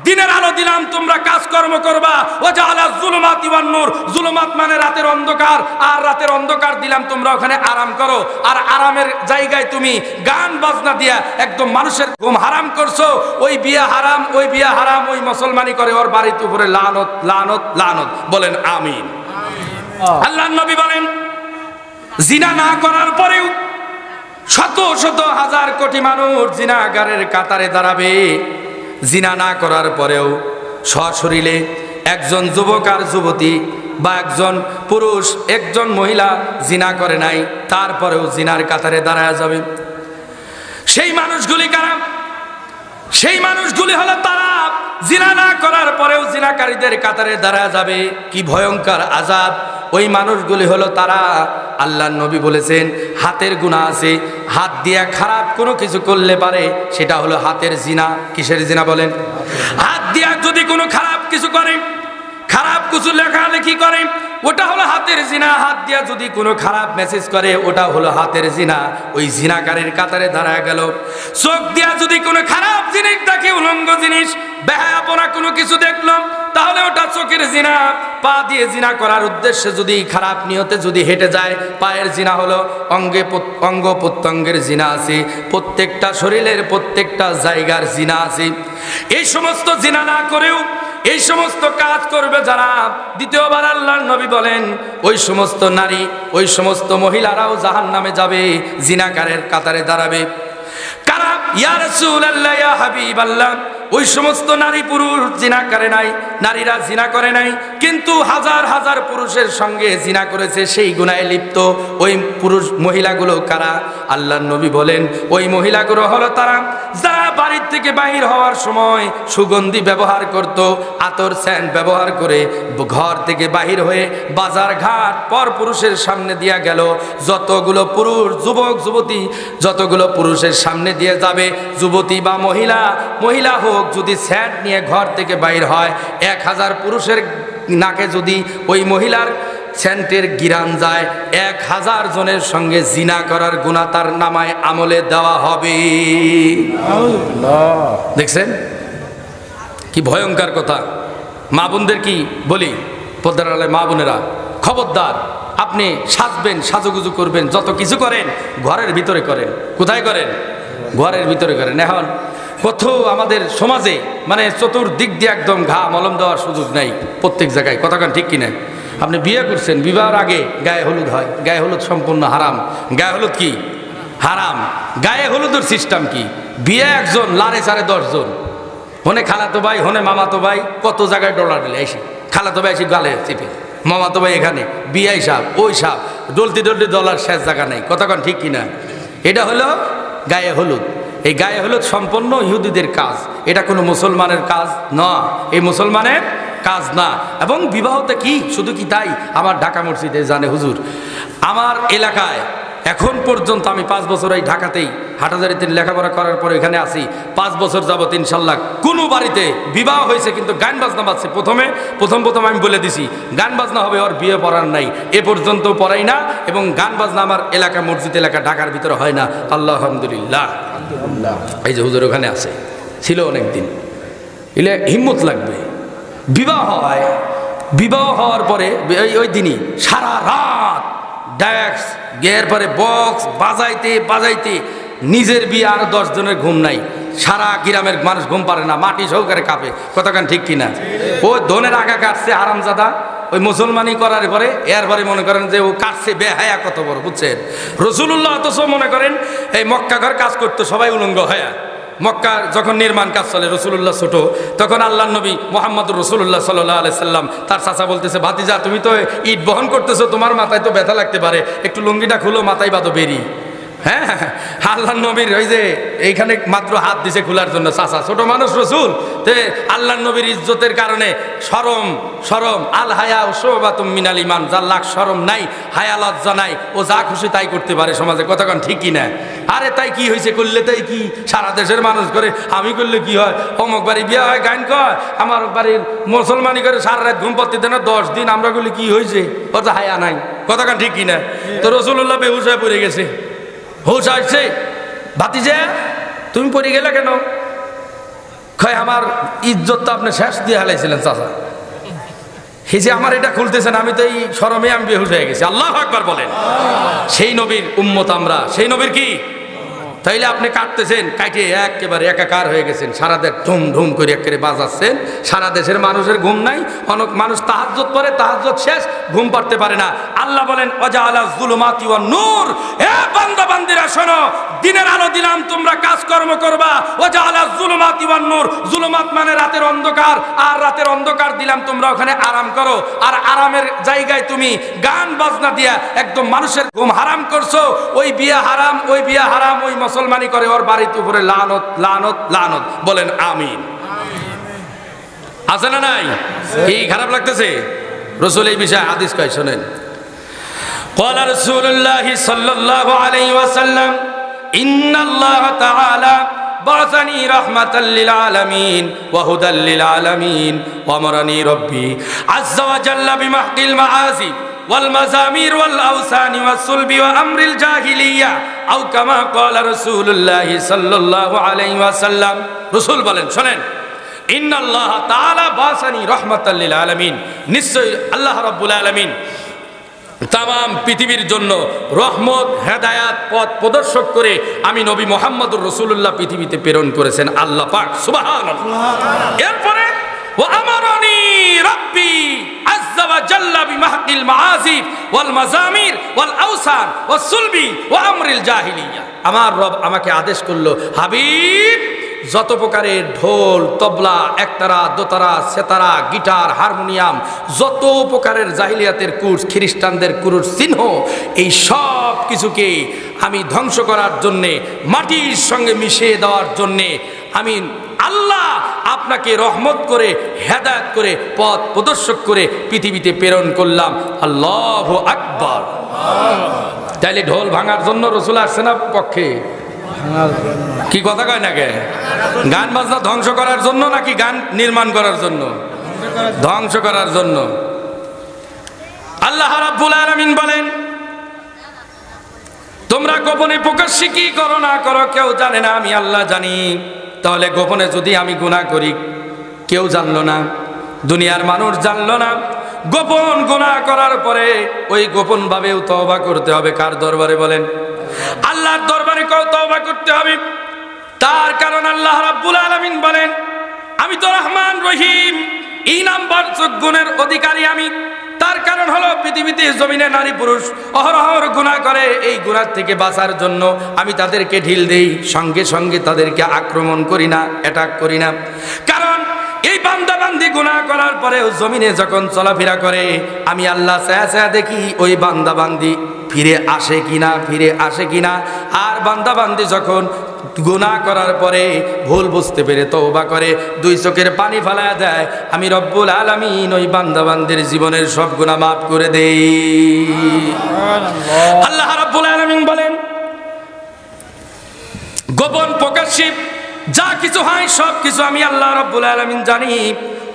দিনের আলো দিলাম, তোমরা কাজকর্ম করবা। ওয়াজআলা যুলুমাতি ওয়ান নূর, যুলুমাত মানে রাতের অন্ধকার, আর রাতের অন্ধকার দিলাম তোমরা ওখানে আরাম করো। আর আরামের জায়গায় তুমি গান বাজনা দিয়া একদম মানুষের ঘুম হারাম করছো। ওই বিয়া হারাম, ওই বিয়া হারাম, ওই মুসলমানি করে, ওর বাড়ির উপরে লানত লানত লানত। বলেন আমিন। আল্লাহর নবী বলেন, জিনা না করার পরেও শত শত হাজার কোটি মানুষ জিনাগারের কাতারে দাঁড়াবে। জিনা না করার পরেও সশরীরে একজন যুবক আর যুবতী বা একজন পুরুষ, একজন মহিলা জিনা করে নাই, তারপরেও জিনার কাতারে দাঁড়ায় যাবে। সেই মানুষগুলি কারা? সেই মানুষগুলি হলো তারা জিনা না করার পরেও জিনাকারীদের কাতারে দাঁড়ায় যাবে। কি ভয়ঙ্কর আযাব! ওই মানুষগুলি হলো তারা, আল্লাহর নবী বলেছেন হাতের গুনাহ আছে, হাত দিয়ে খারাপ কোনো কিছু করলে পারে, সেটা হলো হাতের জিনা। কিসের জিনা বলেন? হাত দিয়ে যদি কোনো খারাপ কিছু করে, খারাপ কিছু লেখালেখি করে, ওটা হলো হাতের জিনা। হাত দিয়া যদি কোনো খারাপ মেসেজ করে, ওটা হলো হাতের জিনা। ওই জিনাকারীর কাতারে দাঁড়ায় গেল। চোখ দিয়া যদি কোনো খারাপ জিনিস দেখে, উলঙ্গ জিনিস, বেহায়াপনা কোনো কিছু দেখলাম, তাহলে ওটা চোখের জিনা। পা দিয়ে জিনা করার উদ্দেশ্যে যদি খারাপ নিয়তে যদি হেঁটে যায়, পায়ের জিনা হলো। অঙ্গ প্রত্যঙ্গের জিনা আছে, প্রত্যেকটা শরীরের প্রত্যেকটা জায়গার জিনা আছে। এই সমস্ত জিনা না করেও এই সমস্ত কাজ করবে যারা, দ্বিতীয়বার আল্লাহর নবী বলেন ওই সমস্ত নারী, ওই সমস্ত মহিলারাও জাহান্নামে যাবে, জিনাকারের কাতারে দাঁড়াবে। কারা? ইয়া রাসূলুল্লাহ, ইয়া হাবিবাল্লাহ, ওই সমস্ত নারী পুরুষ জিনা করে নাই, নারীরা জিনা করে নাই, কিন্তু হাজার হাজার পুরুষের সঙ্গে জিনা করেছে, সেই গুনাহে লিপ্ত। ওই পুরুষ মহিলাগুলো কারা? আল্লাহর নবী বলেন ওই মহিলাগুলো হলো তারা যারা বাড়ির থেকে বাহির হওয়ার সময় সুগন্ধি ব্যবহার করত, আতর সেন্ট ব্যবহার করে ঘর থেকে বাহির হয়ে বাজার ঘাট পর পুরুষের সামনে দিয়া গেল। যতগুলো পুরুষ, যুবক যুবতী, যতগুলো পুরুষের সামনে দিয়ে যাবে, যুবতী বা মহিলা হোক, যদি সেন্ট নিয়ে ঘর থেকে বাইর হয়, 1000 পুরুষের নাকে যদি ওই মহিলার সেন্টের গিরান যায়, 1000 জনের সঙ্গে জিনা করার গুনাহ তার নামায় আমলে দেওয়া হবে। দেখছেন কি ভয়ঙ্কর কথা! মা বোনদের কি বলি, পর্দার আড়ালে মা বোনেরা, খবরদার, আপনি সাজবেন, সাজুগুজু করবেন, যত কিছু করেন ঘরের ভিতরে করেন। কোথায় করেন? ঘরের ভিতরে করেন। এখন কত আমাদের সমাজে মানে চতুর্দিক দিয়ে একদম ঘা মলম দেওয়ার সুযোগ নাই প্রত্যেক জায়গায়। কতক্ষণ ঠিক কিনা? আপনি বিয়ে করছেন, বিবাহের আগে গায়ে হলুদ হয়, গায়ে হলুদ সম্পূর্ণ হারাম। গায়ে হলুদ কি? হারাম। গায়ে হলুদের সিস্টেম কি? বিয়ে একজন, লারে সারে 10 জন, হনে খালাতো ভাই, হনে মামাতো ভাই, কত জায়গায় ডলার দিলে এসে, খালাতো ভাই এসে গালে চেপে, মামাতো ভাই এখানে, বিয়াই সাপ, ওই সাপ, ডলতি ডলতি ডলার শেষ জায়গা নেই। কতক্ষণ ঠিক কিনা? এটা হলো গায়ে হলুদ। এই গায়ে হলুদ সম্পূর্ণ ইহুদিদের কাজ, এটা কোনো মুসলমানের কাজ না, এই মুসলমানের কাজ না। এবং বিবাহতে কি শুধু কি তাই? আমার ঢাকা মসজিদে জানে হুজুর, আমার এলাকায় এখন পর্যন্ত আমি 5 বছর এই ঢাকাতেই হাটাজারিতে লেখাপড়া করার পরে এখানে আসি, 5 বছর যাবত ইনশাল্লাহ কোনো বাড়িতে বিবাহ হয়েছে কিন্তু গান বাজনা বাজছে। প্রথম আমি বলে দিছি গান বাজনা হবে, ওর বিয়ে পড়ার নাই, এ পর্যন্ত পড়াই না। এবং গান বাজনা আমার এলাকা, মসজিদ এলাকা, ঢাকার ভিতরে হয় না। আল্লাহ আলহামদুলিল্লাহ। এই যে হুজুর ওখানে আছে, ছিল অনেকদিন, এলে হিম্মত লাগবে। বিবাহ হয়, বিবাহ হওয়ার পরে ওই দিনই সারা রাত ড্যাক্স গের পরে বক্স বাজাইতে বাজাইতে নিজের বিয়ে আর 10 জনের ঘুম নাই। সারা গ্রামের মানুষ ঘুম পারে না, মাটি সহকারে কাঁপে। কতক্ষণ ঠিক কিনা? ও ধনের আগা কাটছে হারামজাদা, ওই মুসলমানি করার পরে এরপরে মনে করেন যে ও কাটছে বেহায়া কত বড়, বুঝছেন? রাসূলুল্লাহ অথচ মনে করেন এই মক্কা ঘর কাজ করতো সবাই উলঙ্গ হয়া। মক্কার যখন নির্মাণ কাজ চলে, রাসূলুল্লাহ ছোট, তখন আল্লাহর নবী মুহাম্মদুর রাসূলুল্লাহ সাল্লাল্লাহু আলাইহি সাল্লাম তার চাচা বলতেছে, ভাতিজা তুমি তো ইট বহন করতেছো, তোমার মাথায় তো ব্যথা লাগতে পারে, একটু লুঙ্গিটা খুলো, মাথায় বাঁধো বেরি। হ্যাঁ, আল্লাহর নবীর ওই যে এইখানে মাত্র হাত দিছে খোলার জন্য, চাচা ছোট মানুষ রাসূল, তে আল্লাহর নবীর ইজ্জতের কারণে শরম আল হায়া শুবাতুম মিনাল ঈমান, যার লাখ শরম নাই, হায়া লজ্জা নাই, ও যা খুশি তাই করতে পারে সমাজে। কতক্ষণ ঠিক কি না? আরে তাই কি হয়েছে, করলে তাই কি? সারা দেশের মানুষ করে, আমি করলে কি হয়? অমুক বাড়ি বিয়ে হয় গান কয়, আমার বাড়ির মুসলমানি করে সারা রাত ঘুম পাতে দেয় না 10 দিন, আমরা করলে কি হয়েছে? ওর তো হায়া নাই। কতক্ষণ ঠিক কি না? তো রাসূলুল্লাহ বেহুশ হয়ে পড়ে গেছে। হুশ আসছে, ভাতিজা তুমি পড়ে গেলে কেন? কয় আমার ইজ্জত তো আপনি শেষ দিয়ে হালাইছিলেন চাচা, এই যে আমার এটা খুলতেছেন, আমি তো এই শরমে আমি বেহুশ হয়ে গেছি। আল্লাহু আকবার বলেন। সেই নবীর উম্মত আমরা, সেই নবীর কি? তাইলে আপনি কাটতেছেন, কাটে একেবারে একাকার হয়ে গেছেন, সারা দেশ ঢুম ঢুম করে একেবারে বাজাচ্ছেন। সারা দেশের মানুষের ঘুম নাই, অনেক মানুষ তাহাজ্জুদ পড়ে, তাহাজ্জুদ শেষ, ঘুম পাড়তে পারে না। আল্লাহ বলেন ওয়াজআলা যুলুমাতি ওয়ান নূর, এ বান্দা বান্দীরা শোনো, দিনের আলো দিলাম, তোমরা কাজকর্ম করবা। ওয়াজআলা যুলুমাতি ওয়ান নূর, যুলুমাত মানে রাতের অন্ধকার, আর রাতের অন্ধকার দিলাম, তোমরা ওখানে আরাম করো। আর আরামের জায়গায় তুমি গান বাজনা দিয়া একদম মানুষের ঘুম হারাম করছো। ওই বিয়া হারাম, ওই বিয়া হারাম, ওই মুসলমানি করে, ওর বাড়ির উপরে লানত লানত লানত। বলেন আমিন। আছে না নাই? কি খারাপ লাগতেছে? রাসূল এই বিষয়ে হাদিস কয়, শুনেন। ক্বালা রাসূলুল্লাহ সাল্লাল্লাহু আলাইহি ওয়াসাল্লাম ইন্নাল্লাহ তাআলা বাসানি রাহমাতাল লিল আলামিন ওয়া হুদাল লিল আলামিন ওয়া আমারানি রাব্বি আযজা ওয়া জাল্লা বিমাহকিল মাআসি والمزامير والأوثان والصلب وأمر الجاهلية أو كما قال رسول الله صلى الله عليه وسلم। رسول বলেন, শুনেন, إن الله تعالى باسني رحمة للعالمين, নিশ্চয় আল্লাহ রাব্বুল আলামিন তামাম পৃথিবীর জন্য রহমত, হেদায়াত, পথ প্রদর্শক করে আমি নবী মুহাম্মদুর রাসূলুল্লাহ পৃথিবীতে প্রেরণ করেছেন আল্লাহ পাক, সুবহানাল্লাহ। এরপরে ওয়া আমারানি রাব্বি আযজা ওয়া জাল্লা বিমাহকিল মাআজিব ওয়াল মাজামির ওয়াল আওসান ওয়াস সুলবি ওয়া আমরিল জাহিলিয়া, আমার রব আমাকে আদেশ করলো, হাবিব, যত প্রকারের ঢোল, তবলা, একতারা, দোতারা, সেতারা, গিটার, হারমোনিয়াম, যত প্রকারের জাহিলিয়াতের কুরস, খ্রিস্টানদের কুরুর চিহ্ন, এই সব কিছুকে আমি ধ্বংস করার জন্যে, মাটির সঙ্গে মিশিয়ে দেওয়ার জন্যে আমি আল্লাহ আপনাকে রহমত করে, হেদায়েত করে, পথ প্রদর্শক করে পৃথিবীতে প্রেরণ করলাম। আল্লাহু আকবার। তাইলে ঢোল ভাঙার জন্য রাসূল আসছে না পক্ষে? কি কথা কয় না কে? গান বাজনা ধ্বংস করার জন্য নাকি গান নির্মাণ করার জন্য? ধ্বংস করার জন্য। আল্লাহ রাব্বুল আলামিন বলেন, তোমরা গোপনে প্রকাশ্যে কি করো না করো কেউ জানে না, আমি আল্লাহ জানি। তাহলে গোপনে যদি আমি গুনাহ করি, কেউ জানলো না, দুনিয়ার মানুষ জানলো না, গোপন গুনাহ করার পরে ওই গোপন ভাবেও তওবা করতে হবে। কার দরবারে? বলেন আল্লাহর দরবারে তওবা করতে হবে। তার কারণ আল্লাহ রাব্বুল আলামিন বলেন, আমি তো রহমান রহিম, এই নাম্বার গুণের অধিকারী আমি। তার কারণ হলো পৃথিবীতে জমিনে নারী পুরুষ অহরহ গুনাহ করে, এই গুনাহ থেকে বাঁচার জন্য আমি তাদেরকে ঢিল দেই, সঙ্গে সঙ্গে তাদেরকে আক্রমণ করি না, অ্যাটাক করি না। কারণ এই বান্দা বান্দি গুনাহ করার পরেও জমিনে যখন চলাফেরা করে, আমি আল্লাহ ছায়া ছায়া দেখি ওই বান্দা বান্দি ফিরে আসে কিনা, ফিরে আসে কিনা। আর বান্দা বান্দি যখন গুনাহ করার পরে ভুল বুঝতে পেরে তওবা করে, দুই চোখের পানি ফেলায়া দেয়, আমি রব্বুল আলামিন ওই বান্দা বান্দির জীবনের সব গুনাহ মাফ করে দেই। আল্লাহ রাব্বুল আলামিন বলেন, গোপন প্রকাশ্যে যা কিছু হয় সব কিছু আমি আল্লাহ রাব্বুল আলামিন জানি।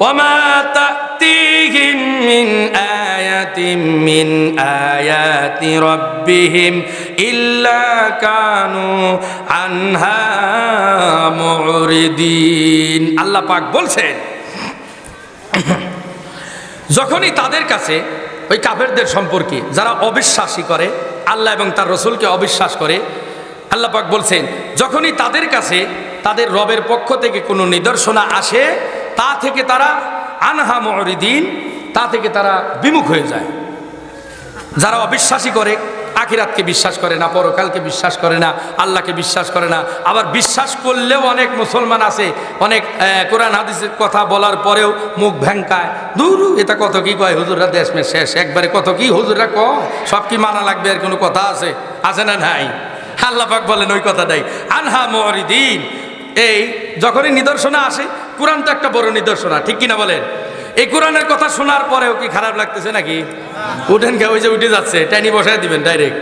ওয়ামা তা'তিহিম মিন আয়াতিন মিন আয়াতি রাব্বিহিম ইল্লা কানু আনহা মুরিদিন। আল্লাহ পাক বলছেন, যখনই তাদের কাছে ওই কাফেরদের সম্পর্কে যারা অবিশ্বাসী করে, আল্লাহ এবং তার রাসূলকে অবিশ্বাস করে, আল্লাহ পাক বলছেন, যখনই তাদের কাছে তাদের রবের পক্ষ থেকে কোনো নিদর্শনা আসে, তা থেকে তারা আনহা মুরিদিন, তা থেকে তারা বিমুখ হয়ে যায়। যারা অবিশ্বাসী করে, আখিরাতকে বিশ্বাস করে না, পরকালকে বিশ্বাস করে না, আল্লাহকে বিশ্বাস করে না, আবার বিশ্বাস করলেও অনেক মুসলমান আছে, অনেক কোরআন হাদিসের কথা বলার পরেও মুখ ভ্যাঙ্কায়, দূর এটা কত কি কয়, হুজুররা দেশ মে শেষ, একবারে কত কি হুজুররা কয়, সব কি মানা লাগবে, আর কোনো কথা আছে? আছে না নাই? আল্লাহ পাক বলেন ওই কথাটাই, আনহা মুরিদিন। এই যখনই নিদর্শনা আসে, কোরআন তো একটা বড় নিদর্শনা, ঠিক কিনা বলেন? এই কোরআনের কথা শোনার পরেও কি খারাপ লাগতেছে নাকি? উঠেন কে, ওই যে উঠে যাচ্ছে, টাইনি বসায় দিবেন ডাইরেক্ট।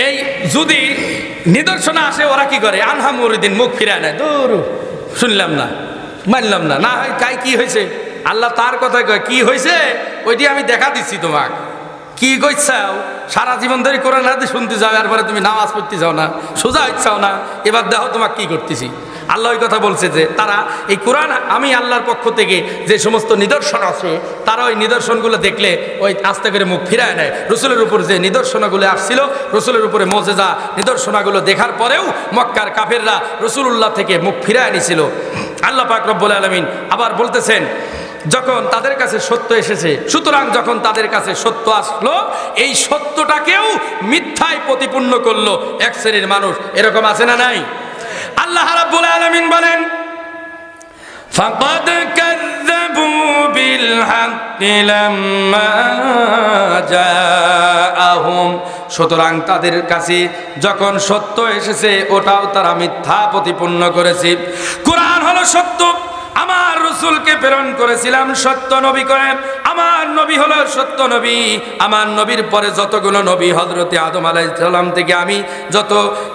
এই যদি নিদর্শনা আসে, ওরা কি করে? আনহা মুরিদিন, মুখ ফিরায় নেয়, দূর শুনলাম না, মানলাম না, না হয় কাই কি হয়েছে? আল্লাহ তার কথায় কয়, কি হয়েছে ওইটি আমি দেখা দিচ্ছি তোমাক। কি কইছাও? সারা জীবন ধরে কোরআন হাদিস শুনতে যাও, এরপরে তুমি নামাজ পড়তে যাও না, সোজা হচ্ছাও না, এবার দেখো তোমাকে কি করতেছি। আল্লাহ ওই কথা বলছে যে তারা এই কোরআন আমি আল্লাহর পক্ষ থেকে যে সমস্ত নিদর্শন আছে তারা ওই নিদর্শনগুলো দেখলে ওই আস্তে করে মুখ ফিরায় নেয়। রসুলের উপর যে নিদর্শনগুলো আসছিল, রসুলের উপরে মোজেজা নিদর্শনগুলো দেখার পরেও মক্কার কাফেররা রসুলুল্লাহ থেকে মুখ ফিরায় নিছিল। আল্লাহ পাক রব্বুল আলামিন আবার বলতেছেন যখন তাদের কাছে সত্য এসেছে, সুতরাং যখন তাদের কাছে সত্য আসলো এই সত্যটাকেও মিথ্যায় প্রতিপূর্ণ করলো এক শ্রেণীর মানুষ। এরকম আছে না নাই? আল্লাহ রাব্বুল আলামিন বলেন ফাকাদ কাযযাবু বিল হাক্কি লাম্মা জাআহুম, সুতরাং তাদের কাছে যখন সত্য এসেছে ওটাও তারা মিথ্যা প্রতিপূর্ণ করেছে। কোরআন হলো সত্য, আমার রসুলকে প্রেরণ করেছিলাম সত্য নবী করে, আমার নবী হলো সত্য নবী। আমার নবীর পরে যতগুলো নবী হযরতে আদম আলাইহিস সালাম থেকে আমি যত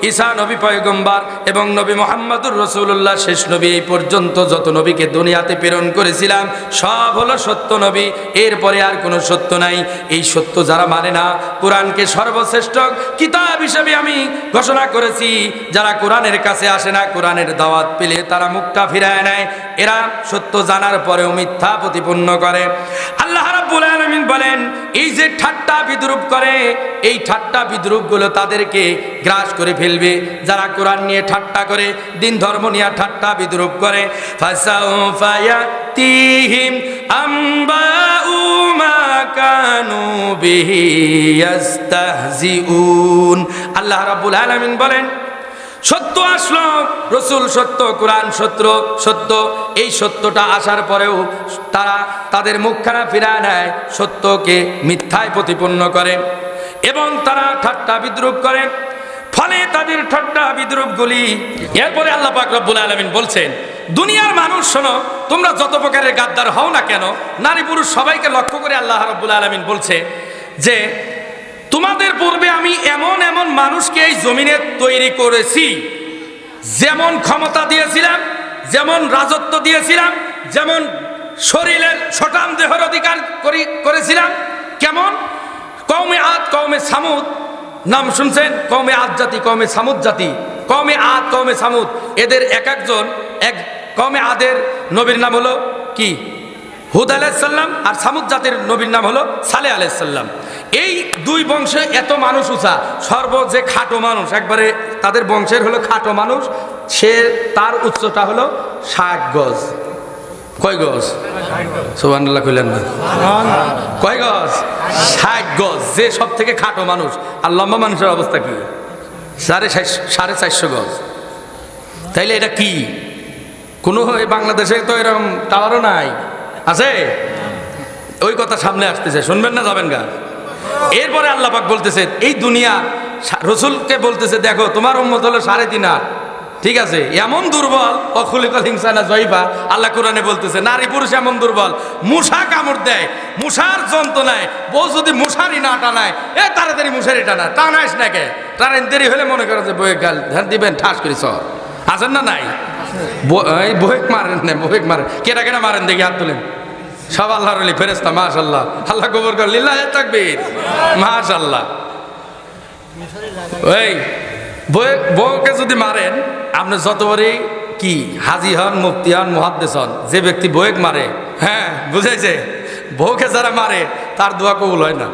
ঈসা নবী পয়গম্বর এবং নবী মুহাম্মদুর রাসূলুল্লাহ শেষ নবী এই পর্যন্ত যত নবীকে দুনিয়াতে প্রেরণ করেছিলাম সব হলো সত্য নবী, এরপরে আর কোনো সত্য নাই। এই সত্য যারা মানে না, কোরআনকে সর্বশ্রেষ্ঠ কিতাব হিসেবে আমি ঘোষণা করেছি, যারা কোরআনের কাছে আসে না, কোরআনের দাওয়াত পেলে তারা মুখটা ফিরায় নেয়, এরা সত্য জানার পরেও মিথ্যা প্রতিপন্ন করে। আল্লাহ রাব্বুল আলামিন বলেন এই যে ঠাট্টা বিদ্রূপ করে, এই ঠাট্টা বিদ্রূপ গুলো তাদেরকে গ্রাস করে ফেলবে। যারা কোরআন নিয়ে ঠাট্টা করে, দিন ধর্ম নিয়ে ঠাট্টা বিদ্রূপ করে, ফাসাউফা ইয়াতিহিম আম্বাউ মা কানু বিহি ইস্তাহজিউন। আল্লাহ রাব্বুল আলামিন বলেন সত্য আসলো, রসুল সত্য, কোরআন সত্য, এই সত্যটা আসার পরেও তারা তাদের মুখখানা ফিরায় নেয়, সত্যকে মিথ্যায় প্রতিপন্ন করে এবং তারা ঠাট্টা বিদ্রূপ করে। ফলে তাদের ঠাট্টা বিদ্রূপগুলি, এরপরে আল্লাহ পাক রব্বুল আলামিন বলছেন দুনিয়ার মানুষ শোনো, তোমরা যত প্রকারের গাদ্দার হও না কেন, নারী পুরুষ সবাইকে লক্ষ্য করে আল্লাহ রাব্বুল আলামিন বলছে যে তোমাদের পূর্বে আমি এমন এমন মানুষকে এই জমিনে তৈরি করেছি, যেমন ক্ষমতা দিয়েছিলাম, যেমন রাজত্ব দিয়েছিলাম, যেমন শরীরের শটান দেহের অধিকার করেছিলাম। কেমন? কওমে আদ, কওমে সামুদ নাম শুনছেন? কওমে আদ জাতি, কওমে সামুদ জাতি, কওমে আদ, কওমে সামুদ, এদের এক একজন এক। কওমে আদের নবীর নাম হলো কি? হুদ আলাইহিস সালাম, আর সামুদ জাতির নবীর নাম হলো সালেহ আলাইহিস সালাম। এই দুই বংশে এত মানুষ উঁচা, সর্ব যে খাটো মানুষ, একবারে তাদের বংশের হলো খাটো মানুষ, সে তার উচ্চতা হলো 60 গজ। কয় গজ? সুবহানাল্লাহ কইলেন না? কয় গজ? 60 গজ। যে সব থেকে খাটো মানুষ, আর লম্বা মানুষের অবস্থা কি? 450 গজ। তাইলে এটা কি? কোনো বাংলাদেশে তো এরকম টাওয়ারও নাই, আছে? ওই কথা সামনে আসতেছে, শুনবেন না যাবেন গা? এরপরে আল্লাহ পাক বলতেছে এই দুনিয়া, রসুলকে বলতেছে দেখো তোমার উম্মত হলো 3.5 হাত, ঠিক আছে? এমন দুর্বল, অখুলিকাল হিংসানা জয়বা, আল্লাহ কোরআনে বলতেছে নারী পুরুষ এমন দুর্বল, মশা কামড় দেয়, মশার যন্ত্রণায় বউ যদি মশারি না টানায়, তাড়াতাড়ি মশারি টানাইস না কে, টানেন দেরি হলে মনে করে যে বইয়ে গাল ধ্যান দিবেন, ঠাস করি সর। আছেন না নাই? বইক মারেন না, বইক মারেন, কেটা কেটা মারেন দেখি, হাত তুলেন। সব আল্লাহর ওলি ফেরেশতা, মাশাআল্লাহ, আল্লাহ কবুল করেন, লিল্লাহি তাকবীর, মাশাআল্লাহ। ওই বউকে যদি মারেন, আপনি যতবারই কি হাজি হন, মুফতি হন, মুহাদ্দিস হন, যে ব্যক্তি বউকে মারে, হ্যাঁ বুঝাইছে, বউকে যারা মারে তার দোয়া কবুল হয় না।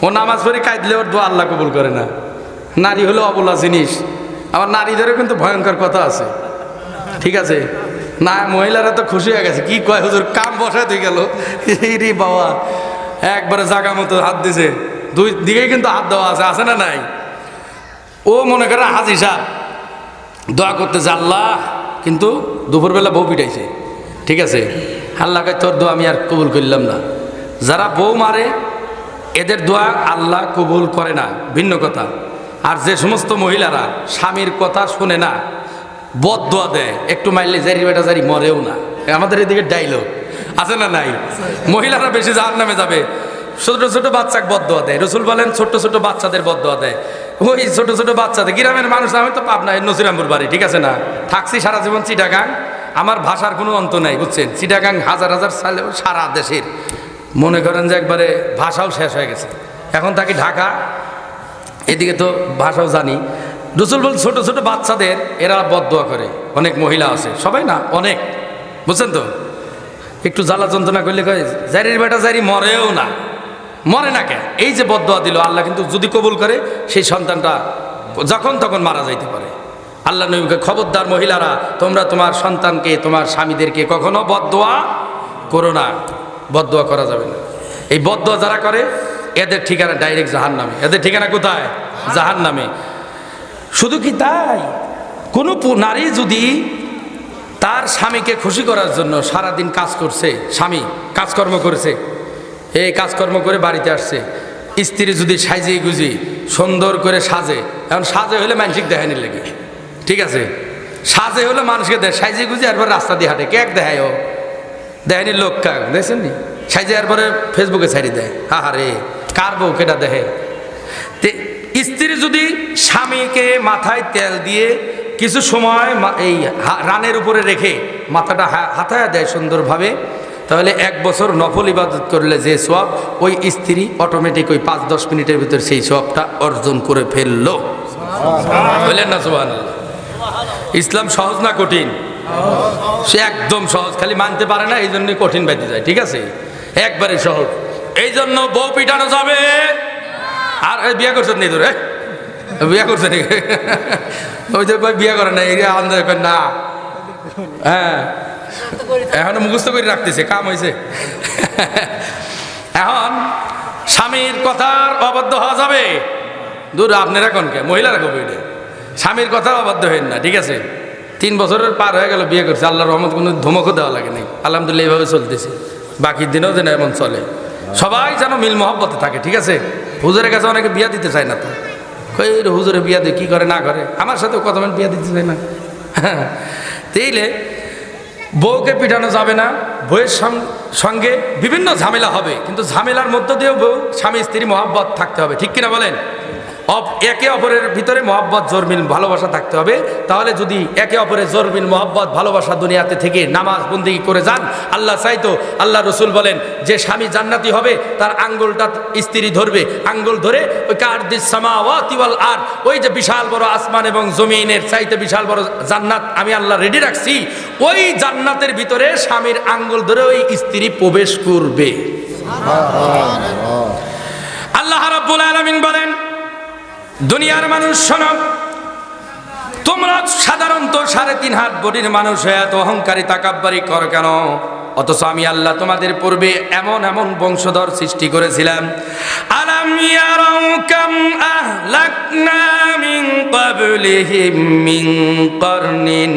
ও নামাজ পড়ে কাঁদলে ওর দোয়া আল্লাহ কবুল করে না। নারী হলো অবলা জিনিস। আমার নারীদেরও কিন্তু ভয়ঙ্কর কথা আছে, ঠিক আছে? না, মহিলারা তো খুশি হয়ে গেছে, কি কয় হুজুর, কাম বসায় দিয়ে গেল রে বাবা, একবারে জাগা মতো হাত দিছে, দুই দিকেই কিন্তু হাত দেওয়া আছে, আছে না নাই? ও মনে করে হাজি সাহেব দোয়া করতেছে, আল্লাহ কিন্তু দুপুরবেলা বউ পিটাইছে, ঠিক আছে? আল্লাহকে তোর দোয়া আমি আর কবুল করলাম না। যারা বউ মারে এদের দোয়া আল্লাহ কবুল করে না, ভিন্ন কথা। আর যে সমস্ত মহিলারা স্বামীর কথা শুনে না, বদ দোয়া দেয়, একটু মারলে জারি বেটা জারি মরেও না, আমাদের এদিকে ডাইলগ আছে না নাই? মহিলারা বেশি জাহান্নামে যাবে, ছোট ছোট বাচ্চাকে বদ দোয়া দেয়। রসুল বলেন ছোট ছোট বাচ্চাদের বদ দোয়া দেয়। ওই ছোট ছোট বাচ্চাদের, গ্রামের মানুষ, আমি তো পাবনা নসিরামপুর বাড়ি, ঠিক আছে না? থাকছি সারা জীবন চিটাগাং, আমার ভাষার কোনো অন্ত নাই, বুঝছেন? চিটাগাং হাজার হাজার সালে সারা দেশের, মনে করেন যে একবারে ভাষাও শেষ হয়ে গেছে। এখন থাকি ঢাকা, এদিকে তো ভাষাও জানি, রসুল বল ছোট ছোট বাচ্চাদের এরা বদদোয়া করে, অনেক মহিলা আছে, সবাই না অনেক, বুঝছেন তো, একটু জ্বালা যন্ত্রণা করলে কয় জারির বেটা জারি মরেও না, মরে না কেন, এই যে বদদোয়া দিল আল্লাহ কিন্তু যদি কবুল করে সেই সন্তানটা যখন তখন মারা যাইতে পারে। আল্লাহ নবীকে খবরদার মহিলারা, তোমরা তোমার সন্তানকে তোমার স্বামীদেরকে কখনো বদদোয়া করো না, বদদোয়া করা যাবে না। এই বদদোয়া যারা করে এদের ঠিকানা ডাইরেক্ট জাহান্নামে। এদের ঠিকানা কোথায়? জাহান্নামে। শুধু কি তাই, কোনো নারী যদি তার স্বামীকে খুশি করার জন্য সারাদিন কাজ করছে, স্বামী কাজকর্ম করেছে, এই কাজকর্ম করে বাড়িতে আসছে, স্ত্রী যদি সাজিয়ে গুজি সুন্দর করে সাজে, এখন সাজে হলে মানসিক দেখানির লেগে, ঠিক আছে, সাজে হলে মানুষকে দেয়, সাজিয়ে গুজি এরপর রাস্তা দিয়ে হাঁটে, কেক দেখায় ও দেখানির লোক কাক দেখছেন নি, সাজে এরপরে ফেসবুকে ছাড়ি দেয়, হা রে কার বউ কেটা দেখে। স্ত্রী যদি স্বামীকে মাথায় তেল দিয়ে কিছু সময় এই রানের উপরে রেখে মাথাটা হাতায় দেয় সুন্দরভাবে, তাহলে 1 বছর নফল ইবাদত করলে যে সওয়াব, ওই স্ত্রী অটোমেটিক ওই 5-10 মিনিটের ভিতর সেই সওয়াবটা অর্জন করে ফেললো। বললেন না সুবহানাল্লাহ? ইসলাম সহজ না কঠিন? সে একদম সহজ, খালি মানতে পারে না, এই জন্যই কঠিন বেঁধে যায়, ঠিক আছে, একবারে সহজ। এই জন্য বউ পিটানো যাবে। আর বিয়ে করছেন নি তোরে, বিয়ে করছেন ওই তো বিয়ে করে না, এই আন্দাজ করে না, হ্যাঁ এখনো মুখস্থ করে রাখতেছে, কাম হয়েছে। এখন স্বামীর কথার অবাধ্য হওয়া যাবে? দূর, আপনারা কোনকে মহিলারা কবে এটা, স্বামীর কথা অবাধ্য হইন না, ঠিক আছে। 3 বছরের পার হয়ে গেল, বিয়ে করছে, আল্লাহর রহমত, কোনো ধমকও দেওয়া লাগে নাই, আলহামদুলিল্লাহ এইভাবে চলতেছে, বাকি দিনেও যেন এমন চলে, সবাই যেন মিল মহব্বতে থাকে, ঠিক আছে। হুজুরের কাছে অনেকে বিয়া দিতে চায় না, তো কই হুজুরে বিয়া দিয়ে কী করে না করে, আমার সাথেও কত মান বিয়া দিতে চায় না। তাইলে বউকে পিটানো যাবে না, বউয়ের সঙ্গে বিভিন্ন ঝামেলা হবে, কিন্তু ঝামেলার মধ্য দিয়েও বউ স্বামী স্ত্রী মহব্বত থাকতে হবে, ঠিক কিনা বলেন? একে অপরের ভিতরে মহব্বত জোরমিল ভালোবাসা থাকতে হবে। তাহলে যদি একে অপরের জোরমিল মহব্বত ভালোবাসা দুনিয়াতে থেকে নামাজ বন্দেগী করে যান, আল্লাহ চাইতো, আল্লাহ রসুল বলেন যে স্বামী জান্নাতি হবে, তার আঙ্গুলটা স্ত্রী ধরবে, আঙ্গুল ধরে ওই কারদিস সামাওয়াতি ওয়াল আরদ, ওই যে বিশাল বড় আসমান এবং জমিনের চাইতে বিশাল বড় জান্নাত আমি আল্লাহ রেডি রাখছি, ওই জান্নাতের ভিতরে স্বামীর আঙ্গুল ধরে ওই স্ত্রী প্রবেশ করবে। আল্লাহ রাব্বুল আলামিন বলেন, দুনিয়ার মানুষ শোনো, তোমরা সাধারণত 3.5 হাত বডির মানুষ হয়ে এত অহংকারী তাকাব্বারি করো কেন? অথচ আমি আল্লাহ তোমাদের পূর্বে এমন এমন বংশধর সৃষ্টি করেছিলাম। আলাম ইয়ারাউ কাম আহলাকনা মিন ক্বাবলিহিম মিন কারনিন।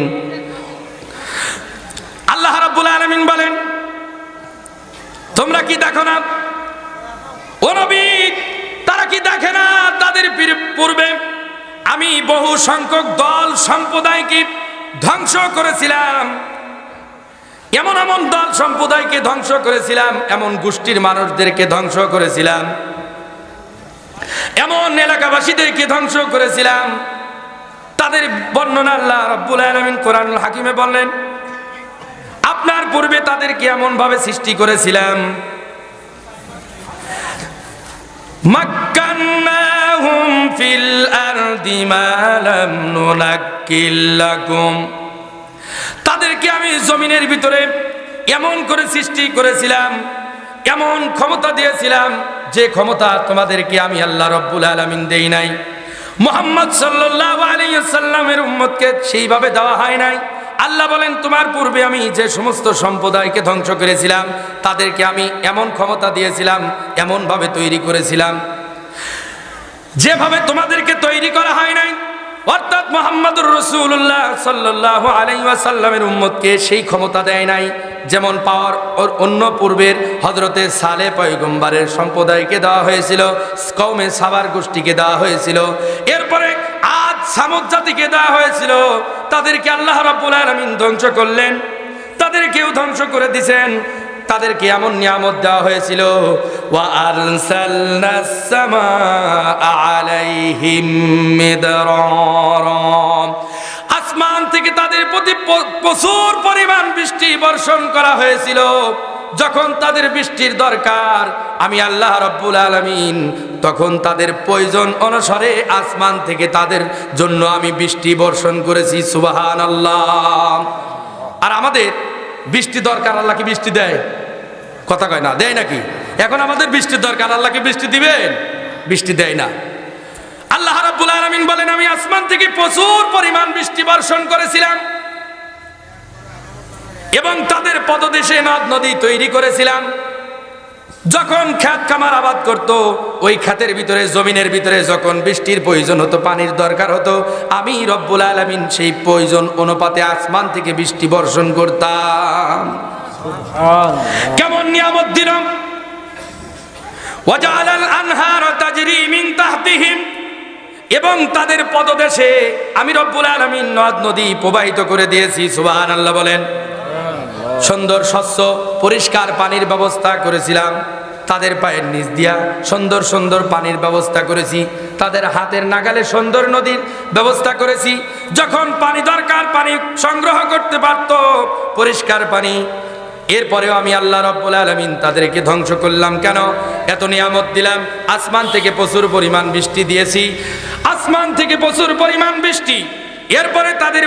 আল্লাহ রাব্বুল আলামিন বলেন, তোমরা কি দেখো না ও নবী, তারা কি দেখে না তাদের পূর্বে আমি বহু সংখ্যক দল সম্প্রদায়কে ধ্বংস করেছিলাম, এমন এমন দল সম্প্রদায়কে ধ্বংস করেছিলাম, এমন গোষ্ঠীর মানুষদেরকে ধ্বংস করেছিলাম, এমন এলাকাবাসীদেরকে ধ্বংস করেছিলাম। তাদের বর্ণনা আল্লাহ রাব্বুল আলামিন কোরআনুল হাকিমে বললেন, আপনার পূর্বে তাদেরকে এমন ভাবে সৃষ্টি করেছিলাম, মাক্কান্নাহুম ফিল আরদি মা লাম নুনাক্কিল লাকুম। তাদেরকে আমি জমিনের ভিতরে এমন করে সৃষ্টি করেছিলাম, এমন ক্ষমতা দিয়েছিলাম যে ক্ষমতা তোমাদেরকে আমি আল্লাহ রাব্বুল আলামিন দেই নাই। মুহাম্মদ সাল্লাল্লাহু আলাইহি ওয়াসাল্লামের উম্মতকে সেইভাবে দেওয়া হয় নাই। আল্লাহ বলেন, তোমার পূর্বে আমি যে সমস্ত সম্প্রদায়কে ধ্বংস করেছিলাম তাদেরকে আমি এমন ক্ষমতা দিয়েছিলাম, এমন ভাবে তৈরি করেছিলাম যেভাবে তোমাদেরকে তৈরি করা হয় নাই। অর্থাৎ মুহাম্মদুর রাসূলুল্লাহ সাল্লাল্লাহু আলাইহি ওয়াসাল্লামের উম্মতকে সেই ক্ষমতা দেয় নাই যেমন পাওয়ার অন্য পূর্বের হযরতে সালেহ পয়গম্বরের সম্প্রদায়কে দেওয়া হয়েছিল, কওমে সাবার গোষ্ঠীকে দেওয়া হয়েছিল, এরপরে আদ সামুদ জাতিকে দেওয়া হয়েছিল। তাদেরকে আল্লাহ রাব্বুল আলামিন ধ্বংস করলেন, তাদেরকেও ধ্বংস করে দিয়েছেন। তাদেরকে এমন নিয়ামত দেওয়া হয়েছিল, ওয়া আরসালনাস সামাআ আলাইহিম মিদরারা, আসমান থেকে তাদের প্রতি প্রচুর পরিমাণ বৃষ্টি বর্ষণ করা হয়েছিল। যখন তাদের বৃষ্টির দরকার আমি আল্লাহ রাব্বুল আলামিন তখন তাদের প্রয়োজন অনুসারে আসমান থেকে তাদের জন্য আমি বৃষ্টি বর্ষণ করেছি, সুবহানাল্লাহ। আর আমাদের বৃষ্টি দরকার, আল্লাহ কি বৃষ্টি দেয়? কথা কয় না, দেয় নাকি? এখন আমাদের বৃষ্টির দরকার, আল্লাহ কি বৃষ্টি দিবেন? বৃষ্টি দেয় না। আল্লাহ রাব্বুল আলামিন বলেন আমি আসমান থেকে প্রচুর পরিমাণ বৃষ্টি বর্ষণ করেছিলাম এবং তাদের পদদেশে নদ নদী তৈরি করেছিলাম। যখন ক্ষেত খামার আবাদ করত, ওই ক্ষেতের ভিতরে জমিনের ভিতরে যখন বৃষ্টির প্রয়োজন হতো, পানির দরকার হতো, আমি রব্বুল আলামিন সেই প্রয়োজন অনুপাতে আসমান থেকে বৃষ্টি বর্ষণ করতাম। কেমন নিয়ামত দিলাম। ওয়াজআলাল আনহারা তাজরি মিন তাহতিহিম, এবং তাদের পদদেশে আমি রব্বুল আলামিন নদ নদী প্রবাহিত করে দিয়েছি, সুবহানাল্লাহ বলেন। সুন্দর স্বচ্ছ পরিষ্কার পানির ব্যবস্থা করেছিলাম, তাদের পায়ের নিচ দিয়া সুন্দর সুন্দর পানির ব্যবস্থা করেছি, তাদের হাতের নাগালে সুন্দর নদীর ব্যবস্থা করেছি। যখন পানি দরকার পানি সংগ্রহ করতে পারত, পরিষ্কার পানি। এরপরেও আমি আল্লাহ রাব্বুল আলামিন তাদেরকে ধ্বংস করলাম কেন? এত নিয়ামত দিলাম, আসমান থেকে প্রচুর পরিমাণ বৃষ্টি দিয়েছি, আসমান থেকে প্রচুর পরিমাণ বৃষ্টি। এরপরে তাদের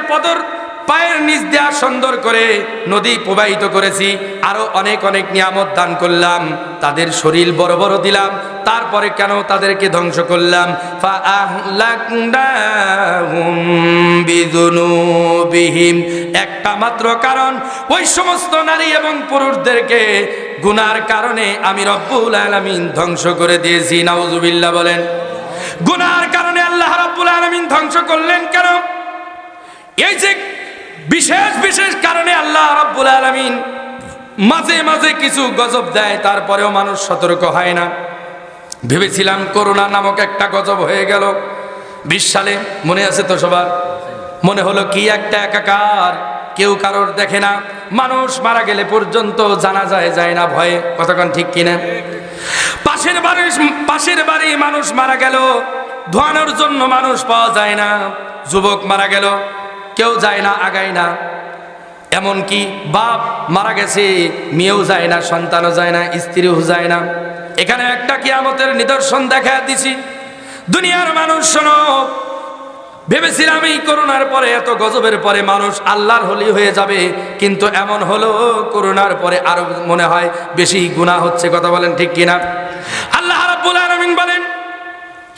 পায়ের নিচ দেয়া সুন্দর করে নদী প্রবাহিত করেছি, আরো অনেক অনেক নিয়ামত দান করলাম, তাদের শরীর বড় বড় দিলাম। তারপরে কেন তাদেরকে ধ্বংস করলাম? ফাআহলাকনাহুম বিযুনুবিহিম, একটা মাত্র কারণ, ওই সমস্ত নারী এবং পুরুষদেরকে গুনার কারণে আমি রব্বুল আলামিন ধ্বংস করে দিয়েছি। নাউজুবিল্লাহ বলেন। গুনার কারণে আল্লাহ রব্বুল আলামিন ধ্বংস করলেন কেন? এই যে বিশেষ বিশেষ কারণে আল্লাহ রাব্বুল আলামিন মাঝে মাঝে কিছু গজব দেয়, তারপরেও মানুষ সতর্ক হয় না। ভেবেছিলাম করোনা নামক একটা গজব হয়ে গেল 20 সালে, মনে আছে তো সবার? মনে হলো কি একটা একাকার, কেউ কারোর দেখে না, মানুষ মারা গেলে পর্যন্ত জানা যায় না ভয়ে। কতক্ষণ ঠিক কিনা? পাশের বাড়ি মানুষ মারা গেল, ধোয়ানোর জন্য মানুষ পাওয়া যায় না। যুবক মারা গেল, কেউ যায় না, আগায় না। এমনকি বাপ মারা গেছে, মেয়েও যায় না, সন্তানও যায় না, স্ত্রীও যায় না। এখানে একটা কিয়ামতের নিদর্শন দেখা দিছি। দুনিয়ার মানুষ শোনো, ভেবেছিলাম এই করোনার পরে, এত গজবের পরে মানুষ আল্লাহর ওলি হয়ে যাবে, কিন্তু এমন হলো করোনার পরে আরো মনে হয় বেশি গুনাহ হচ্ছে। কথা বলেন ঠিক কিনা? আল্লাহ রাব্বুল আলামিন বলেন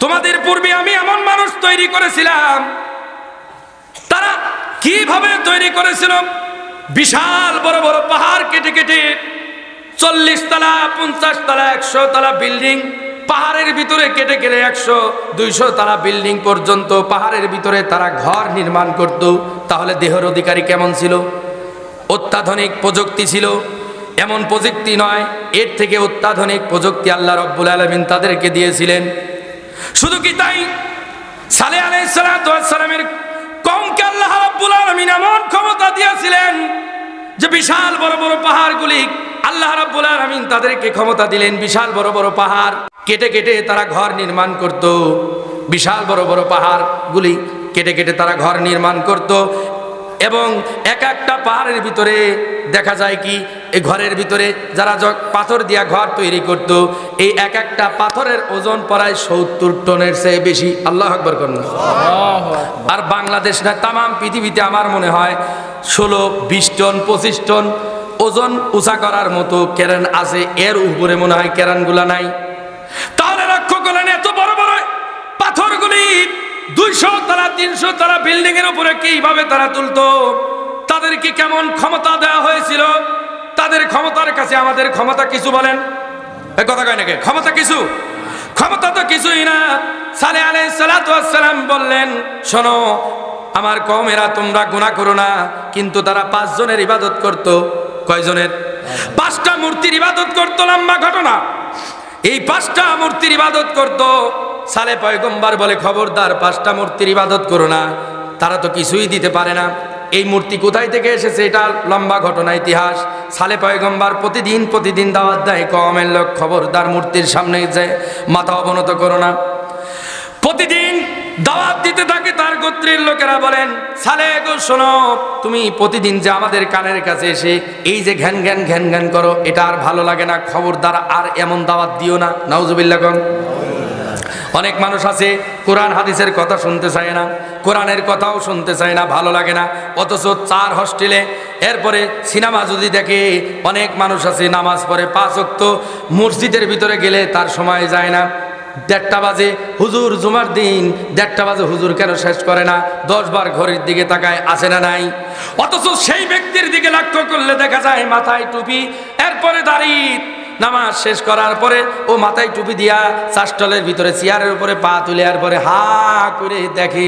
তোমাদের পূর্বে আমি এমন মানুষ তৈরি করেছিলাম। তারা কিভাবে তৈরি করেছিল? বিশাল বড় বড় পাহাড় কেটে কেটে 40 তলা 50 তলা 100 তলা বিল্ডিং পাহাড়ের ভিতরে কেটে কেটে 100-200 তলা বিল্ডিং পর্যন্ত পাহাড়ের ভিতরে তারা ঘর নির্মাণ করত। তাহলে দেহের অধিকারী কেমন ছিল? অত্যাধুনিক প্রযুক্তি ছিল। এমন প্রযুক্তি নয়, এর থেকে অত্যাধুনিক প্রযুক্তি আল্লাহ রাব্বুল আলামিন তাদেরকে দিয়েছিলেন। শুধু কি তাই, সালেহ আলাইহিস সালাতু ওয়াস সালামের কওমকে আল্লাহ রাব্বুল আলামিন এমন ক্ষমতা দিয়েছিলেন যে বিশাল বড় বড় পাহাড়গুলি আল্লাহ রাব্বুল আলামিন তাদেরকে ক্ষমতা দিলেন। বিশাল বড় বড় পাহাড় কেটে কেটে তারা ঘর নির্মাণ করত। বিশাল বড় বড় পাহাড়গুলি কেটে কেটে তারা ঘর নির্মাণ করত। এবং এক একটা পাহাড়ের ভিতরে দেখা যায় কি, এই ঘরের ভিতরে যারা পাথর দিয়া ঘর তৈরি করত, এই এক একটা পাথরের ওজন প্রায় 70 টনের চেয়ে বেশি। আল্লাহু আকবার করুন। আর বাংলাদেশ না, তাম পৃথিবীতে আমার মনে হয় 16-20 টন 25 টন ওজন উঁচা করার মতো ক্যারেন আছে, এর উপরে মনে হয় ক্যারেনগুলা নাই। তাহলে লক্ষ্য করলেন এত বড় বড় পাথরগুলি 200 তলা 300 তলা বিল্ডিং এর উপরে কিভাবে তারা তুলতো? তাদেরকে কেমন ক্ষমতা দেওয়া হয়েছিল? তাদের ক্ষমতার কাছে আমাদের ক্ষমতা কিছু? বলেন, এই কথা কয় নাকি? ক্ষমতা কিছু? ক্ষমতা তো কিছুই না। সালেহ আলাইহিস সালাতু ওয়াস সালাম বললেন, শোনো আমার কওমেরা, তোমরা গুনাহ করো না। কিন্তু তারা 5 জনের ইবাদত করত। কয়জনের? 5টা মূর্তির ইবাদত করত। লম্বা ঘটনা। এই 5টা মূর্তির ইবাদত করত। সালেহ পয়গম্বর বলে, খবরদার 5টা মূর্তির ইবাদত করো না, তারা তো কিছুই দিতে পারে না। এই মূর্তি কোথায় থেকে এসেছে এটা লম্বা ঘটনা, ইতিহাস। সালেহ পয়গম্বর প্রতিদিন দাওয়াত দেয় কওমের লোক, খবরদার মূর্তির সামনে যে মাথা অবনত করো না। প্রতিদিন দাওয়াত দিতে থাকে তার গোত্রের লোকেরা বলেন, সালে গো শোনো, তুমি প্রতিদিন যে আমাদের কানের কাছে এসে এই যে ঘ্যান ঘ্যান ঘ্যান ঘ্যান করো, এটা আর ভালো লাগে না, খবরদার আর এমন দাওয়াত দিও না। নাউজুবিল্লাহ কোন। অনেক মানুষ আছে কোরআন হাদিসের কথা শুনতে চায় না, কোরআনের কথাও শুনতে চায় না, ভালো লাগে না, অথচ 4 হোস্টেলে এরপরে সিনেমা যদি দেখে। অনেক মানুষ আছে নামাজ পড়ে 5 ওয়াক্ত, মসজিদের ভিতরে গেলে তার সময় যায় না। 1:30 বাজে হুজুর, জুমার দিন 1:30 বাজে হুজুর কেন শেষ করে না? 10 বার ঘড়ির দিকে তাকায়, আসে না নাই? অথচ সেই ব্যক্তির দিকে লক্ষ্য করলে দেখা যায় মাথায় টুপি, এরপরে দাড়ি। নামাজ শেষ করার পরে ও মাথায় টুপি দিয়া চাষটলের ভিতরে চেয়ারের উপরে পা তুলে এরপরে হা করে দেখে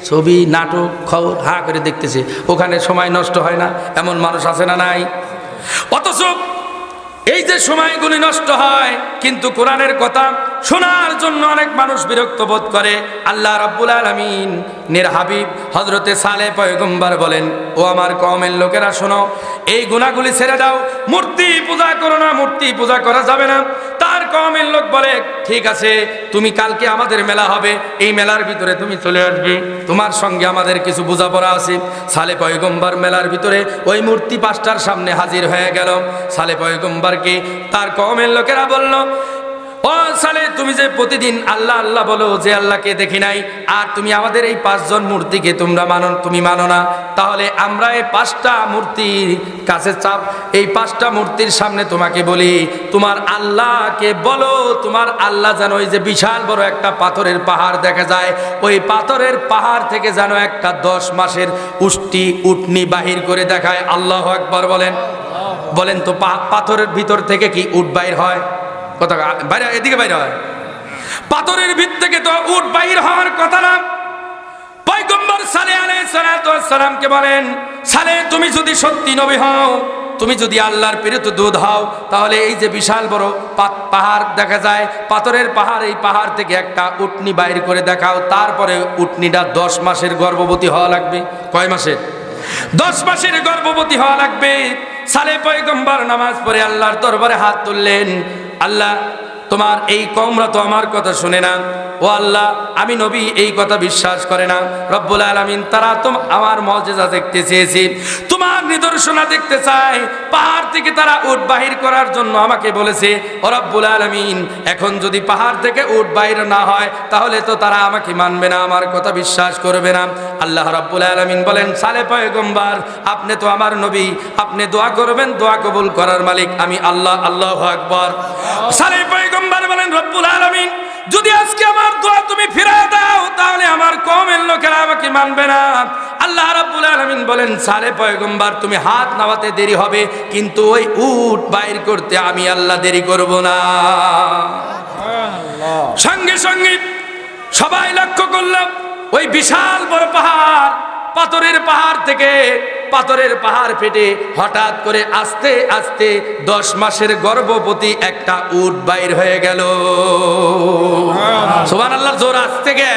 ছবি, নাটক, খবর, হা করে দেখতেছে। ওখানে সময় নষ্ট হয় না? এমন মানুষ আছে না নাই? অথচ এই যে সময়গুলি নষ্ট হয়, কিন্তু কোরআনের কথা শোনার জন্য অনেক মানুষ বিরক্ত বোধ করে। আল্লাহ রাব্বুল আলামিন নের হাবিব হযরতে সালেহ পয়গম্বর বলেন, ও আমার কওমের লোকেরা শোনো, এই গুনাহগুলি ছেড়ে দাও, মূর্তি পূজা করো না, মূর্তি পূজা করা যাবে না। তার কওমের লোক বলে, ঠিক আছে, তুমি কালকে আমাদের মেলা হবে, এই মেলার ভিতরে তুমি চলে আসবে, তোমার সঙ্গে আমাদের কিছু বোঝাপড়া আছে। সালেহ পয়গম্বর মেলার ভিতরে ওই মূর্তি 5টার সামনে হাজির হয়ে গেল। সালেহ পয়গম্বরকে তার কওমের লোকেরা বলল, ও সালেহ, তুমি যে প্রতিদিন আল্লাহ আল্লাহ বলো, যে আল্লাহকে দেখি নাই, আর তুমি আমাদের এই 5 জন মূর্তিকে তুমি মানো না, তাহলে আমরা এই 5টা মূর্তির কাছে এই 5টা মূর্তির সামনে তোমাকে বলি, তোমার আল্লাহকে বলো, তোমার আল্লাহ যেন ওই যে বিশাল বড় একটা পাথরের পাহাড় দেখা যায়, ওই পাথরের পাহাড় থেকে যেন একটা 10 মাসের উটনি বাহির করে দেখায়। আল্লাহু আকবার বলেন। বলেন তো, পাথরের ভিতর থেকে কি উট বাইর হয়? কথা বাইরে, এদিকে বাইরে হয়। পাথরের ভিতর থেকে তো উট বাইর হওয়ার কথা না। পয়গম্বর সালেহ আলাইহিস সালাতু ওয়াস সালামকে বলেন, সালেহ, তুমি যদি সত্যি নবী হও, তুমি যদি আল্লাহর প্রেরিত দূত হও, তাহলে এই যে বিশাল বড় পাহাড় দেখা যায়, পাথরের পাহাড়, এই পাহাড় থেকে একটা উটনি বাইর করে দেখাও। তারপরে উটনিটা 10 মাসের গর্ভবতী হওয়া লাগবে। কয় মাসের? 10 মাসের গর্ভবতী হওয়া লাগবে। সালেহ পয়গম্বর নামাজ পড়ে আল্লাহর দরবারে হাত তুললেন, আল্লাহ, তোমার এই কওমরা তো আমার কথা শুনে না, ও আল্লাহ, আমি নবী এই কথা বিশ্বাস করে না। রব্বুল আলামিন, তারা তো আমার মুজিজা দেখতে চেয়েছে, তোমার নিদর্শনা দেখতে চায়, পাহাড় থেকে তারা উট বাহির করার জন্য আমাকে বলেছে। ও রব্বুল আলামিন, এখন যদি পাহাড় থেকে উট বাহির না হয়, তাহলে তো তারা আমাকে মানবে না, আমার কথা বিশ্বাস করবে না। আল্লাহ রাব্বুল আলামিন বলেন, সালেহ পয়গম্বর, আপনি তো আমার নবী, আপনি দোয়া করবেন, দোয়া কবুল করার মালিক আমি আল্লাহ। আল্লাহু আকবার। সালেহ পয়গম্বর বলেন, রব্বুল আলামিন, যদি আজকে আমার দোয়া তুমি ফিরিয়ে দাও, তাহলে আমার কওমের লোকেরা আমাকে মানবে না। আল্লাহ রাব্বুল আলামিন বলেন, সালেহ পয়গম্বর, তুমি হাত নামাতে দেরি হবে, কিন্তু ওই উট বাইর করতে আমি আল্লাহ দেরি করব না। সঙ্গে সঙ্গে সবাই লক্ষ্য করলাম, ওই বিশাল বড় পাহাড়, পাথরের পাহাড় থেকে, পাথরের পাহাড় ফেটে হঠাৎ করে আস্তে আস্তে 10 মাসের গর্ভবতী একটা উট বাইর হয়ে গেল। সুবহানাল্লাহ, জোর আসতে গে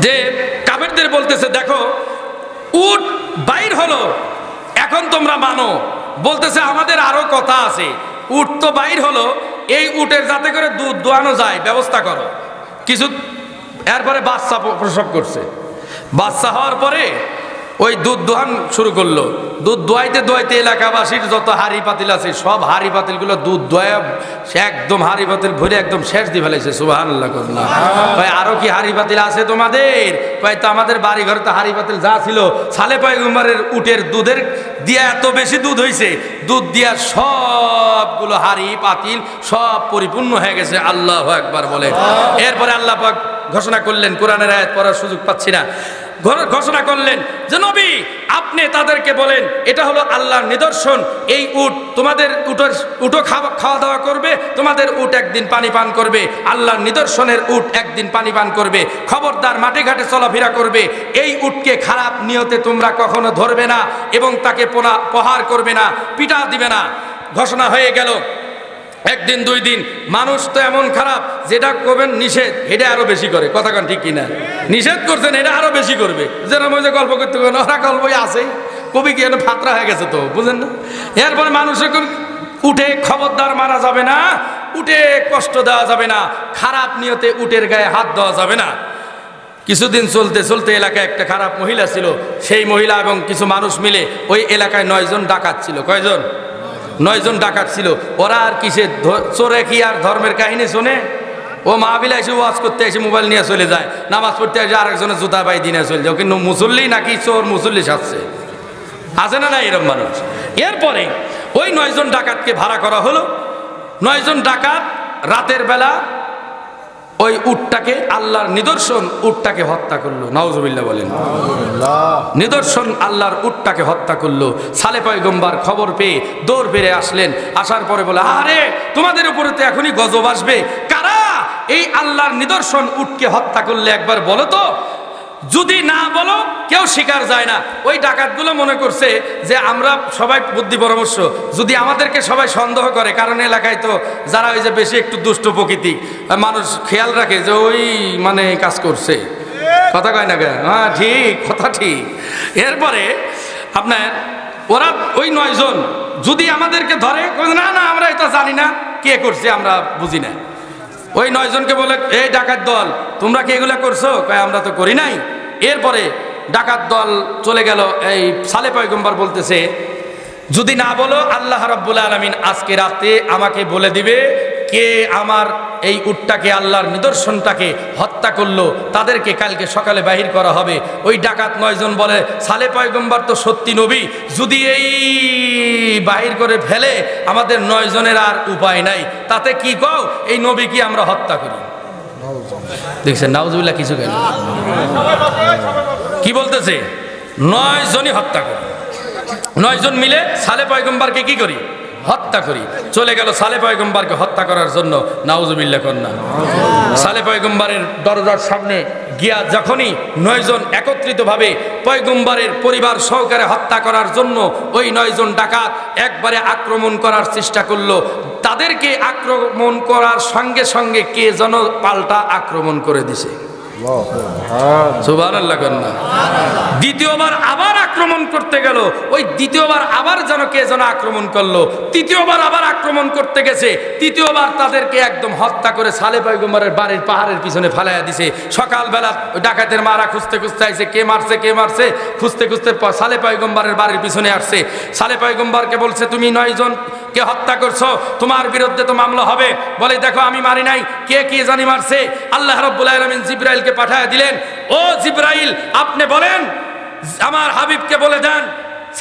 যে কাফেরদের বলতেছে, দেখো উট বাইর হলো, এখন তোমরা মানো। বলতেছে, আমাদের আরো কথা আছে, উট তো বাইর হলো, এই উটের যাতে করে দুধ দোয়ানো যায় ব্যবস্থা করো কিছু। এরপরে বাচ্চা প্রসব করছে, বাচ্চা হওয়ার পরে ওই দুধ দোহান শুরু করলো। দুধ দোয়াইতে দোয়াইতে এলাকাবাসীর যত হাড়ি পাতিল আছে, সব হাড়ি পাতিলগুলো দুধ দোয়া একদম হাড়ি পাতিল ভরে একদম শেষ দিয়ে ফেলেছে। সুবহানাল্লাহ। কয়, আরো কি হাড়ি পাতিল আছে তোমাদের? কয়, তো আমাদের বাড়ি ঘরে তো হাড়ি পাতিল যা ছিল, সালেহ পয়গম্বরের উটের দুধের দিয়া এত বেশি দুধ হয়েছে, দুধ দিয়া সবগুলো হাড়ি পাতিল সব পরিপূর্ণ হয়ে গেছে। আল্লাহু আকবার বলে। এরপরে আল্লাহ পাক ঘোষণা করলেন, কোরআনের আয়াত পড়ার সুযোগ পাচ্ছি না, ঘোষণা করলেন যে নবী, আপনি তাদেরকে বলেন, এটা হলো আল্লাহর নিদর্শন, এই উট তোমাদের উটও খাওয়া দাওয়া করবে, তোমাদের উট একদিন পানি পান করবে, আল্লাহর নিদর্শনের উট একদিন পানি পান করবে, খবরদার মাঠে ঘাটে চলাফেরা করবে, এই উটকে খারাপ নিয়তে তোমরা কখনো ধরবে না এবং তাকে প্রহার করবে না, পিটা দিবে না। ঘোষণা হয়ে গেল। একদিন 2 দিন, মানুষ তো এমন খারাপ, যেটা করবেন নিষেধ এটা আরো বেশি করে। কথা কন ঠিক কিনা? নিষেধ করছেন, এটা আরো বেশি করবে। যেন ওই যে গল্প করতে ওরা গল্পই আছে, কবি কি ফাতরা হয়ে গেছে তো, বুঝেন না? এরপরে মানুষ এখন উঠে খবরদার মারা যাবে না, উঠে কষ্ট দেওয়া যাবে না, খারাপ নিয়তে উটের গায়ে হাত দেওয়া যাবে না। কিছুদিন চলতে চলতে এলাকায় একটা খারাপ মহিলা ছিল, সেই মহিলা এবং কিছু মানুষ মিলে ওই এলাকায় 9 জন ডাকাত ছিল। কয়জন? 9 জন ডাকাত ছিল। ওরা আর কিসে চোরে কি আর ধর্মের কাহিনী শোনে? ও মাহফিলে এসে ওয়াজ করতে এসে মোবাইল নিয়ে চলে যায়, নামাজ পড়তে এসে আরেকজনের জুতা পাই দিয়ে চলে যায়, কিন্তু মুসল্লি নাকি চোর মুসল্লি সাজছে। আছে না না এরকম মানুষ? এরপরে ওই 9 জন ডাকাতকে ভাড়া করা হলো। 9 জন ডাকাত রাতের বেলা ওই উটটাকে, আল্লাহর নিদর্শন উটটাকে হত্যা করলো। নাউজুবিল্লাহ বলেন। নিদর্শন আল্লাহর উটটাকে হত্যা করলো। সালে পয়গম্বর খবর পেয়ে দৌড় বেড়ে আসলেন। আসার পরে বলে, আরে তোমাদের উপরে তো এখনই গজব আসবে, কারা এই আল্লাহর নিদর্শন উটকে হত্যা করলে একবার বলো তো। যদি না বলো কেউ শিকার যায় না। ওই ডাকাতগুলো মনে করছে যে আমরা সবাই বুদ্ধি পরামর্শ, যদি আমাদেরকে সবাই সন্দেহ করে, কারণ এলাকায় তো যারা ওই যে বেশি একটু দুষ্ট প্রকৃতি মানুষ খেয়াল রাখে যে ওই মানে কাজ করছে, কথা কয় না? হ্যাঁ ঠিক, কথা ঠিক। এরপরে আপনার ওরা ওই 9 জন যদি আমাদেরকে ধরে, না না আমরা এটা জানি না কে করছে, আমরা বুঝি না। ওই 9 জনকে বলে, এই ডাকাত দল তোমরা কি এগুলা করছো? কয় আমরা তো করি নাই। এরপরে ডাকাত দল চলে গেল। এই সালে পয়গম্বর বলতেছে, যদি না বলো আল্লাহ রাব্বুল আলামিন আজকে রাতে আমাকে বলে দিবে কে আমার এই উটটাকে, আল্লাহর নিদর্শনটাকে হত্যা করলো, তাদেরকে কালকে সকালে বাহির করা হবে। ওই ডাকাত 9 জন বলে, সালে পয়গম্বর তো সত্যি নবী, যদি এই বাহির করে ফেলে আমাদের 9 জনের আর উপায় নাই, তাতে কি কও এই নবী কি আমরা হত্যা করি? দেখছেন নাউজুবিল্লাহ কিছু কেন কি বলতেছে? 9 জনই হত্যা করি, 9 জন মিলে সালে পয়গম্বরকে কি করি? হত্যা করি। চলে গেল সালে পয়গম্বরকে হত্যা করার জন্য। নাউজুবিল্লাহ কন্যা। সালে পয়গম্বরের দরজার সামনে গিয়া যখনই 9 জন একত্রিতভাবে পয়গম্বরের পরিবার সহকারে হত্যা করার জন্য ওই 9 জন ডাকাত একবারে আক্রমণ করার চেষ্টা করলো, তাদেরকে আক্রমণ করার সঙ্গে সঙ্গে কে যেন পাল্টা আক্রমণ করে দিছে। সুবহানাল্লাহ কন্যা। দ্বিতীয়বার আবার আক্রমণ করতে গেল, ওই দ্বিতীয়বার আবার যেন কে যেন আক্রমণ করলো। তৃতীয়বার আবার আক্রমণ করতে গেছে, তৃতীয়বার তাদেরকে একদম হত্যা করে সালে পয়গম্বরের বাড়ির পাহাড়ের পিছনে ফালাইয়া দিছে। সকালবেলা ডাকাতের মারা খুঁজতে খুঁজতে আইছে, কে মারছে কে মারছে খুঁজতে খুঁজতে সালে পয়গম্বরের বাড়ির পিছনে আসছে। সালে পয়গম্বরকে বলছে, তুমি 9 জনকে হত্যা করছো, তোমার বিরুদ্ধে তো মামলা হবে। বলে, দেখো আমি মারি নাই, কে কে জানি মারছে। আল্লাহ রাব্বুল আলামিন জিবরাইলকে পাঠায় দিলেন, ও জিবরাইল আপনি বলেন, আমার হাবিবকে বলে দেন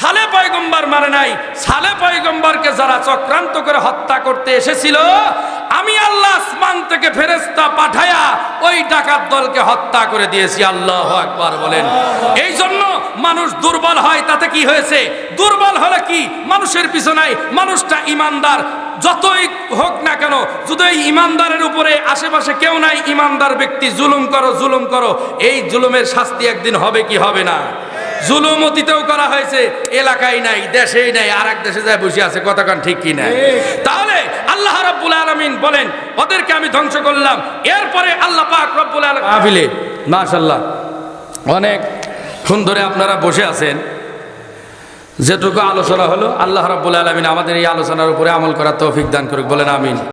সালে পয়গম্বর মারে নাই, সালে পয়গম্বরকে যারা চক্রান্ত করে হত্যা করতে এসেছিল আমি আল্লাহ আসমান থেকে ফেরেশতা পাঠায়া ওই ডাকাত দলকে হত্যা করে দিয়েছি। আল্লাহু আকবার বলেন। এই জন্য মানুষ দুর্বল হয়, তাতে কি হয়েছে? দুর্বল হলে কি মানুষের পিছনে, মানুষটা ইমানদার যতই হোক না কেন, যদি এই ইমানদারের উপরে আশেপাশে কেউ নাই, ইমানদার ব্যক্তি জুলুম করো জুলুম করো, এই জুলুমের শাস্তি একদিন হবে কি হবে না? জুলুম অতীতেও করা হয়েছে, এলাকায় নাই, দেশেই নাই, আর এক দেশে যায় বসে আছে, কতক্ষণ ঠিক কি না? তাহলে আল্লাহ রাব্বুল আলামিন বলেন ওদেরকে আমি ধ্বংস করলাম। এরপরে আল্লাহ পাক রব্বুল আলামিন মাহফিলে মাশাআল্লাহ অনেক সুন্দরে আপনারা বসে আছেন। যেটুকু আলোচনা হলো, আল্লাহ রাব্বুল আলামিন আমাদের এই আলোচনার উপরে আমল করার তৌফিক দান করুক, বলেন আমিন।